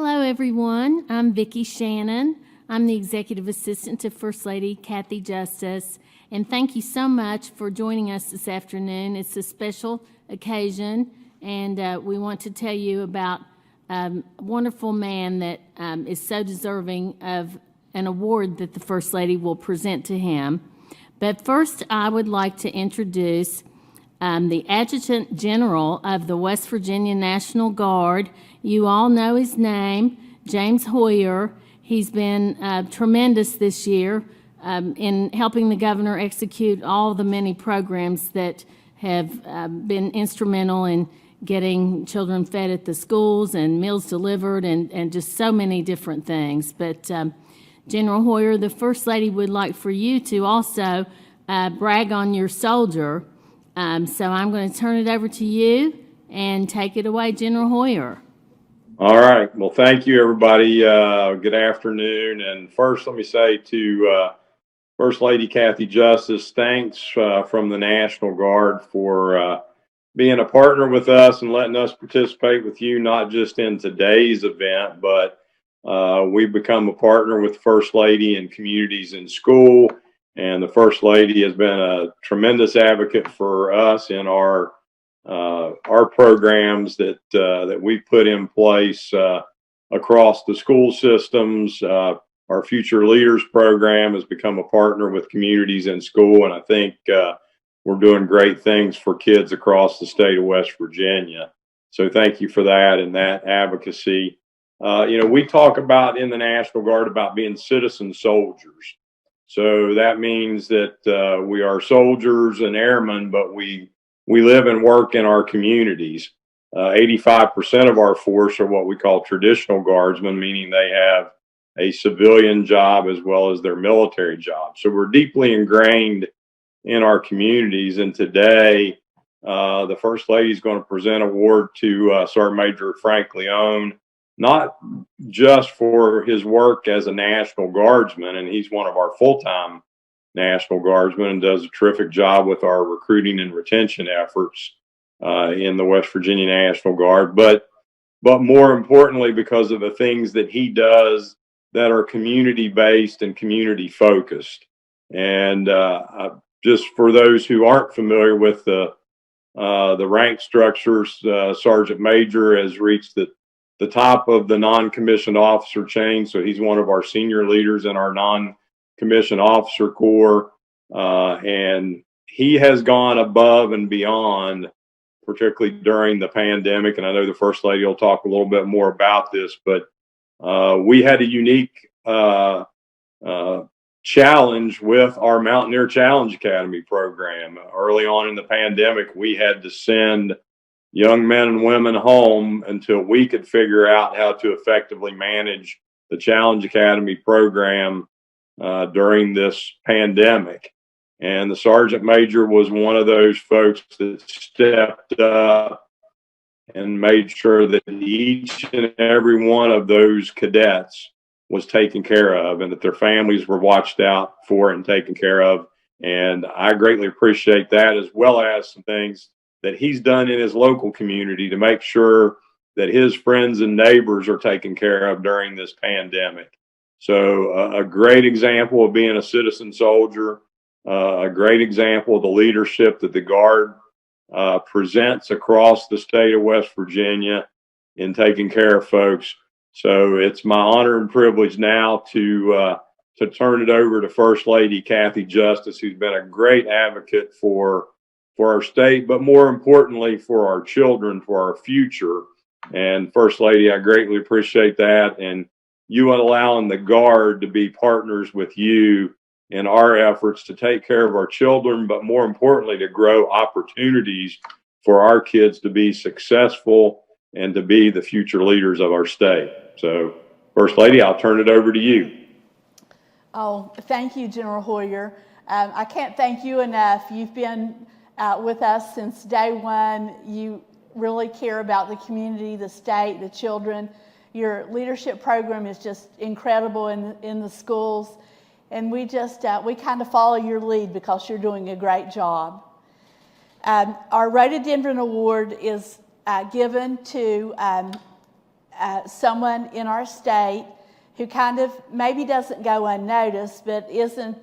Hello, everyone. I'm Vicki Shannon. I'm the Executive Assistant to First Lady Cathy Justice, and thank you so much for joining us this afternoon. It's a special occasion, and we want to tell you about a wonderful man that is so deserving of an award that the First Lady will present to him. But first, I would like to introduce the Adjutant General of the West Virginia National Guard. You all know his name, James Hoyer. He's been tremendous this year in helping the governor execute all the many programs that have been instrumental in getting children fed at the schools and meals delivered and just so many different things. But General Hoyer, the First Lady would like for you to also brag on your soldier. So I'm going to turn it over to you and take it away, General Hoyer. All right. Well, thank you, everybody. Good afternoon. And first, let me say to First Lady Cathy Justice, thanks from the National Guard for being a partner with us and letting us participate with you, not just in today's event, but we've become a partner with First Lady in communities in school. And the First Lady has been a tremendous advocate for us in our programs that we've put in place across the school systems. Our Future Leaders program has become a partner with communities in school, and I think we're doing great things for kids across the state of West Virginia. So thank you for that and that advocacy. We talk about in the National Guard about being citizen soldiers. So that means that we are soldiers and airmen, but we live and work in our communities. 85% of our force are what we call traditional guardsmen, meaning they have a civilian job as well as their military job. So we're deeply ingrained in our communities. And today, the First Lady is going to present an award to Sergeant Major Frank Leone, not just for his work as a National Guardsman, and he's one of our full-time National Guardsmen and does a terrific job with our recruiting and retention efforts in the West Virginia National Guard, but more importantly, because of the things that he does that are community-based and community-focused. And just for those who aren't familiar with the rank structures, Sergeant Major has reached the top of the non-commissioned officer chain. So he's one of our senior leaders in our non-commissioned officer corps. And he has gone above and beyond, particularly during the pandemic. And I know the First Lady will talk a little bit more about this, but we had a unique challenge with our Mountaineer Challenge Academy program. Early on in the pandemic, we had to send young men and women home until we could figure out how to effectively manage the Challenge Academy program during this pandemic. And the Sergeant Major was one of those folks that stepped up and made sure that each and every one of those cadets was taken care of and that their families were watched out for and taken care of. And I greatly appreciate that, as well as some things that he's done in his local community to make sure that his friends and neighbors are taken care of during this pandemic. So a great example of being a citizen soldier, a great example of the leadership that the Guard presents across the state of West Virginia in taking care of folks. So it's my honor and privilege now to turn it over to First Lady Cathy Justice, who's been a great advocate for our state, but more importantly for our children, for our future. And First Lady, I greatly appreciate that, and you allowing the Guard to be partners with you in our efforts to take care of our children, but more importantly, to grow opportunities for our kids to be successful and to be the future leaders of our state. So, First Lady, I'll turn it over to you. Oh, thank you, General Hoyer. I can't thank you enough. You've been with us since day one. You really care about the community, the state, the children. Your leadership program is just incredible in the schools. And we kind of follow your lead because you're doing a great job. Our Rhododendron Award is given to someone in our state who kind of maybe doesn't go unnoticed, but isn't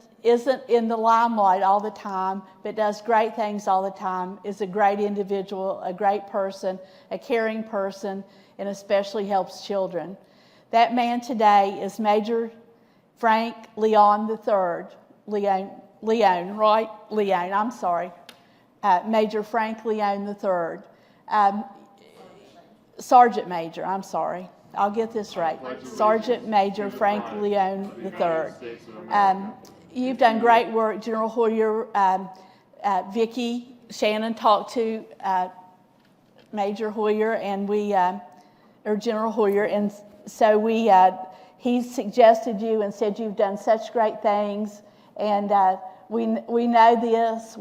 in the limelight all the time, but does great things all the time, is a great individual, a great person, a caring person, and especially helps children. That man today is Major Frank Leon III. Leon, right? Leon, I'm sorry. Major Frank Leon III. Sergeant Major, I'm sorry. I'll get this right. Sergeant Major Frank Leon III. You've done great work, General Hoyer. Vicki Shannon talked to Major Hoyer and or General Hoyer, and so he suggested you and said you've done such great things, and we know this.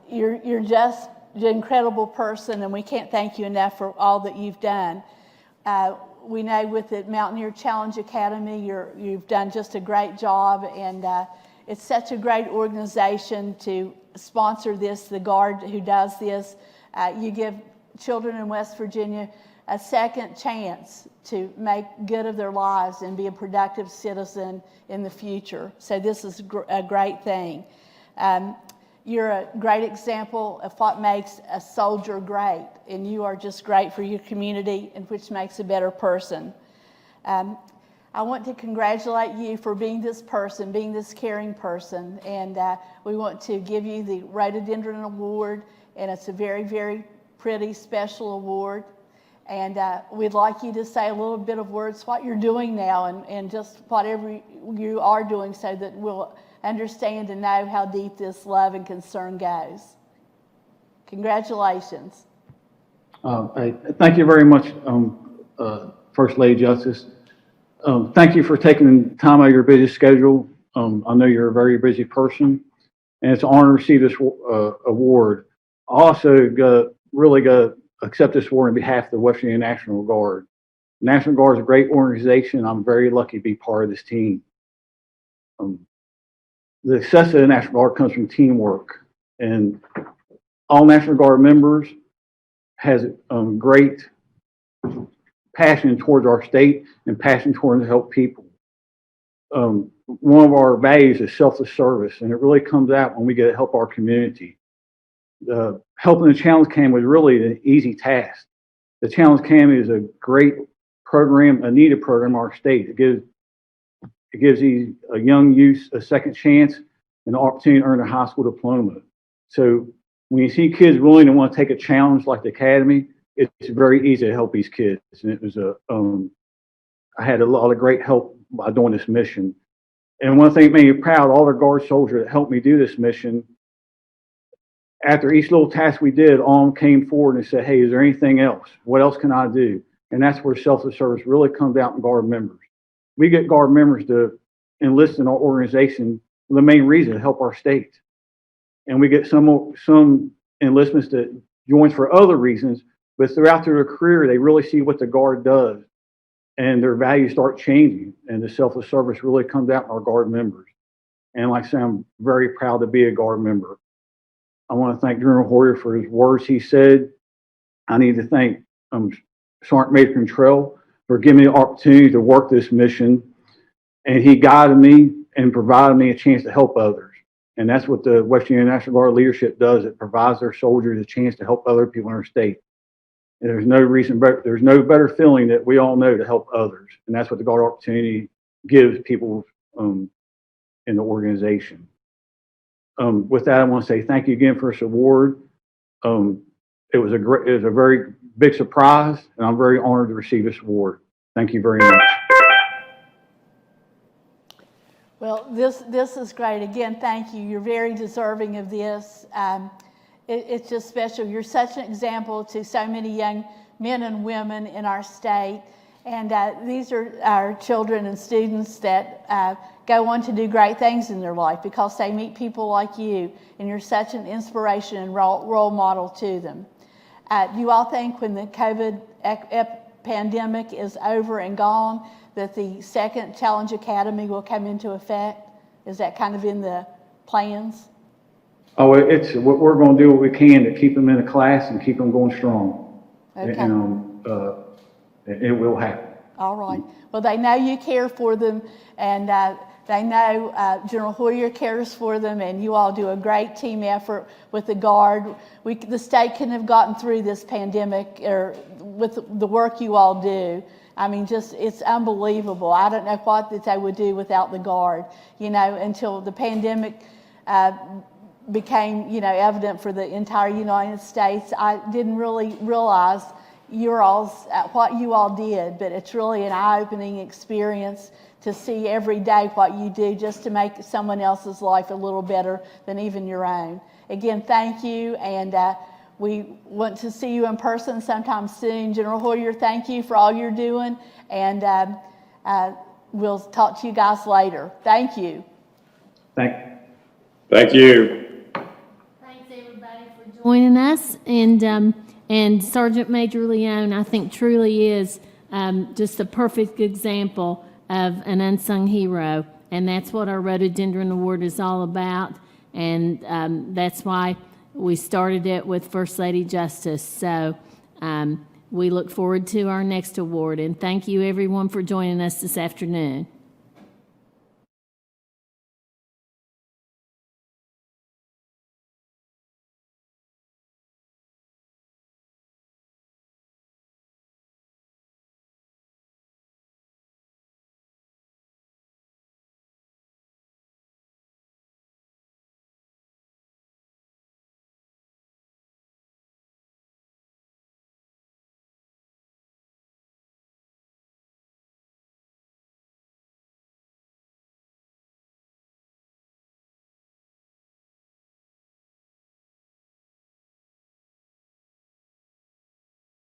You're just an incredible person, and we can't thank you enough for all that you've done. We know with the Mountaineer Challenge Academy, you've done just a great job, and it's such a great organization to sponsor this, the Guard who does this. You give children in West Virginia a second chance to make good of their lives and be a productive citizen in the future. So this is a great thing. You're a great example of what makes a soldier great, and you are just great for your community, and which makes a better person. I want to congratulate you for being this person, being this caring person, and we want to give you the Rhododendron Award, and it's a very, very pretty special award. And we'd like you to say a little bit of words, what you're doing now, and just whatever you are doing, so that we'll understand and know how deep this love and concern goes. Congratulations. Thank you very much, First Lady Justice. Thank you for taking time out of your busy schedule. I know you're a very busy person, and it's an honor to receive this award. I also really got accept this award on behalf of the West Virginia National Guard. The National Guard is a great organization. I'm very lucky to be part of this team. The success of the National Guard comes from teamwork, and all National Guard members has great passion towards our state and passion towards help people. One of our values is selfless service, and it really comes out when we get to help our community. Helping the Challenge Cam was really an easy task. The Challenge Cam is a great program, a needed program in our state. It gives these young youth a second chance and the opportunity to earn a high school diploma. So when you see kids willing to want to take a challenge like the Academy, it's very easy to help these kids. And it was I had a lot of great help by doing this mission. And one thing that made me proud, all the Guard soldiers that helped me do this mission, after each little task we did, all of them came forward and said, hey, is there anything else? What else can I do? And that's where selfless service really comes out in Guard members. We get Guard members to enlist in our organization for the main reason, to help our state. And we get some enlistments that join for other reasons, but throughout their career, they really see what the Guard does, and their values start changing, and the selfless service really comes out in our Guard members. And like I said, I'm very proud to be a Guard member. I want to thank General Hoyer for his words he said. I need to thank Sergeant Major Contrell for giving me the opportunity to work this mission. And he guided me and provided me a chance to help others. And that's what the West Virginia National Guard leadership does. It provides their soldiers a chance to help other people in our state. And there's no better feeling that we all know to help others. And that's what the Guard opportunity gives people in the organization. With that, I want to say thank you again for this award. It was a very big surprise, and I'm very honored to receive this award. Thank you very much. Well, this is great. Again, thank you. You're very deserving of this. It's just special. You're such an example to so many young men and women in our state. And these are our children and students that go on to do great things in their life because they meet people like you, and you're such an inspiration and role model to them. Do you all think when the COVID pandemic is over and gone that the second Challenge Academy will come into effect? Is that kind of in the plans? Oh, it's what we're going to do what we can to keep them in a class and keep them going strong. Okay. And it will happen. All right. Well, they know you care for them, and they know General Hoyer cares for them, and you all do a great team effort with the Guard. The state couldn't have gotten through this pandemic or with the work you all do. I mean, just, it's unbelievable. I don't know what that they would do without the Guard, until the pandemic became, evident for the entire United States. I didn't really realize what you all did, but it's really an eye-opening experience to see every day what you do just to make someone else's life a little better than even your own. Again, thank you, and we want to see you in person sometime soon. General Hoyer, thank you for all you're doing, and we'll talk to you guys later. Thank you. Thank you. Thanks, everybody, for joining us. And Sergeant Major Leone, I think, truly is just a perfect example of an unsung hero. And that's what our Rhododendron Award is all about. And that's why we started it with First Lady Justice. So we look forward to our next award. And thank you, everyone, for joining us this afternoon.